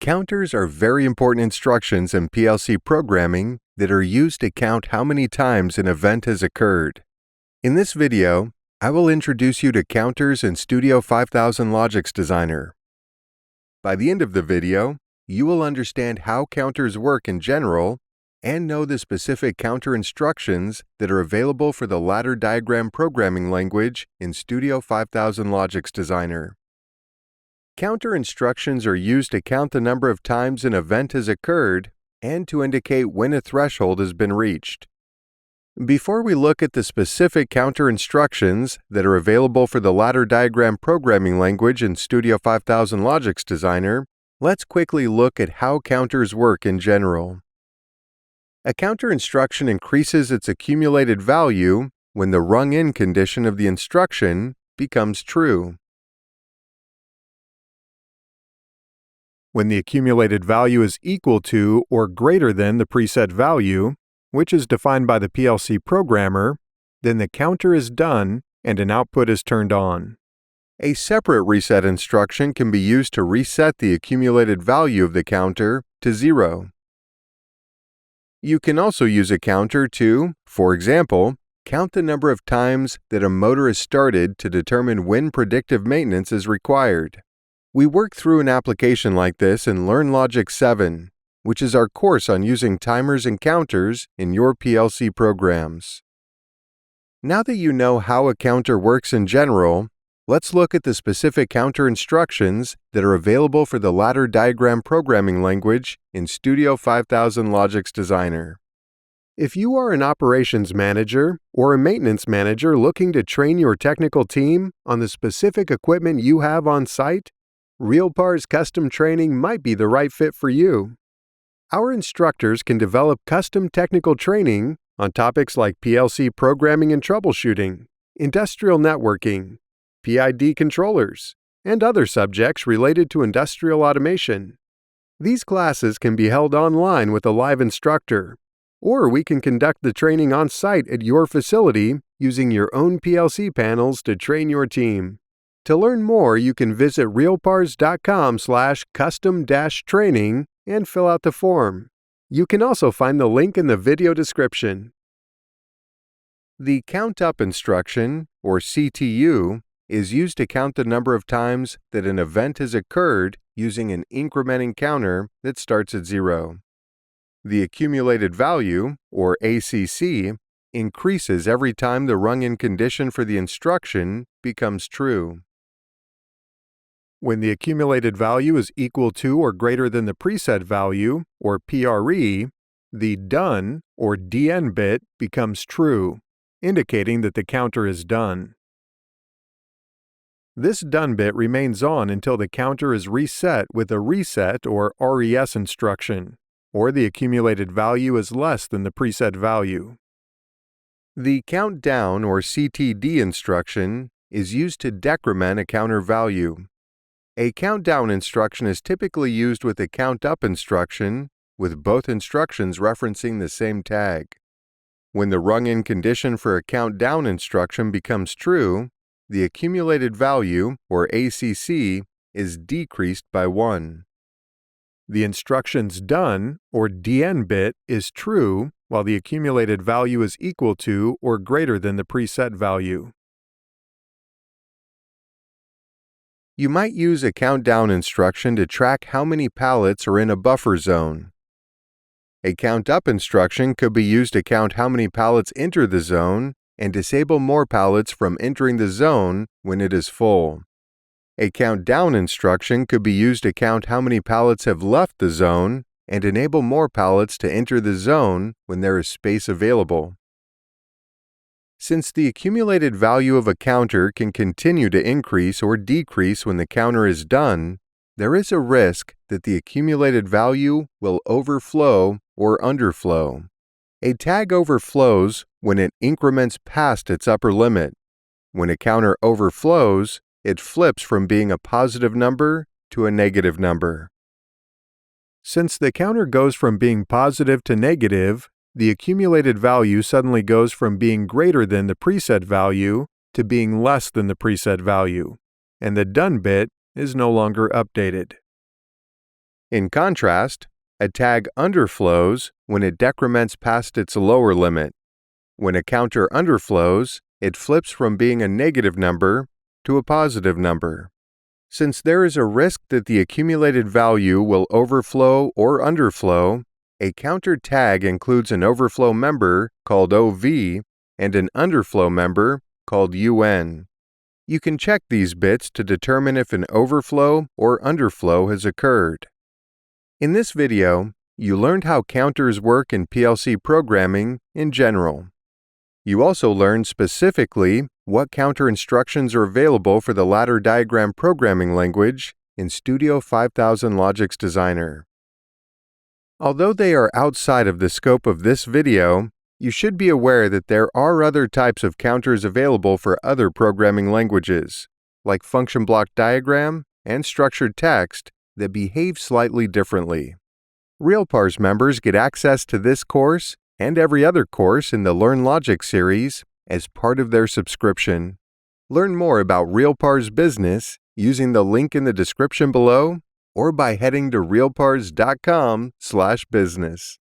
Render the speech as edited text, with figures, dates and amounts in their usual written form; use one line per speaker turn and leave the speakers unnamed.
Counters are very important instructions in PLC programming that are used to count how many times an event has occurred. In this video, I will introduce you to counters in Studio 5000 Logix Designer. By the end of the video, you will understand how counters work in general and know the specific counter instructions that are available for the ladder diagram programming language in Studio 5000 Logix Designer. Counter instructions are used to count the number of times an event has occurred and to indicate when a threshold has been reached. Before we look at the specific counter instructions that are available for the ladder diagram programming language in Studio 5000 Logix Designer, let's quickly look at how counters work in general. A counter instruction increases its accumulated value when the rung-in condition of the instruction becomes true. When the accumulated value is equal to or greater than the preset value, which is defined by the PLC programmer, then the counter is done and an output is turned on. A separate reset instruction can be used to reset the accumulated value of the counter to 0. You can also use a counter to, for example, count the number of times that a motor is started to determine when predictive maintenance is required. We work through an application like this in Learn Logix 7, which is our course on using timers and counters in your PLC programs. Now that you know how a counter works in general, let's look at the specific counter instructions that are available for the ladder diagram programming language in Studio 5000 Logix Designer. If you are an operations manager or a maintenance manager looking to train your technical team on the specific equipment you have on site, RealPAR's custom training might be the right fit for you. Our instructors can develop custom technical training on topics like PLC programming and troubleshooting, industrial networking, PID controllers, and other subjects related to industrial automation. These classes can be held online with a live instructor, or we can conduct the training on site at your facility using your own PLC panels to train your team. To learn more, you can visit realpars.com/custom-training and fill out the form. You can also find the link in the video description. The Count Up instruction, or CTU, is used to count the number of times that an event has occurred using an incrementing counter that starts at 0. The accumulated value, or ACC, increases every time the rung-in condition for the instruction becomes true. When the accumulated value is equal to or greater than the preset value, or PRE, the done, or DN bit becomes true, indicating that the counter is done. This done bit remains on until the counter is reset with a reset or RES instruction, or the accumulated value is less than the preset value. The count down, or CTD instruction, is used to decrement a counter value. A countdown instruction is typically used with a count up instruction, with both instructions referencing the same tag. When the rung-in condition for a countdown instruction becomes true, the accumulated value, or ACC, is decreased by 1. The instruction's done, or DN bit, is true, while the accumulated value is equal to or greater than the preset value. You might use a countdown instruction to track how many pallets are in a buffer zone. A count up instruction could be used to count how many pallets enter the zone and disable more pallets from entering the zone when it is full. A count down instruction could be used to count how many pallets have left the zone and enable more pallets to enter the zone when there is space available. Since the accumulated value of a counter can continue to increase or decrease when the counter is done, there is a risk that the accumulated value will overflow or underflow. A tag overflows when it increments past its upper limit. When a counter overflows, it flips from being a positive number to a negative number. Since the counter goes from being positive to negative, the accumulated value suddenly goes from being greater than the preset value to being less than the preset value, and the done bit is no longer updated. In contrast, a tag underflows when it decrements past its lower limit. When a counter underflows, it flips from being a negative number to a positive number. Since there is a risk that the accumulated value will overflow or underflow, a counter tag includes an overflow member called OV and an underflow member called UN. You can check these bits to determine if an overflow or underflow has occurred. In this video, you learned how counters work in PLC programming in general. You also learned specifically what counter instructions are available for the ladder diagram programming language in Studio 5000 Logix Designer. Although they are outside of the scope of this video, you should be aware that there are other types of counters available for other programming languages, like function block diagram and structured text, that behave slightly differently. RealPARS members get access to this course and every other course in the Learn Logic series as part of their subscription. Learn more about RealPARS business using the link in the description below or by heading to realpars.com/business.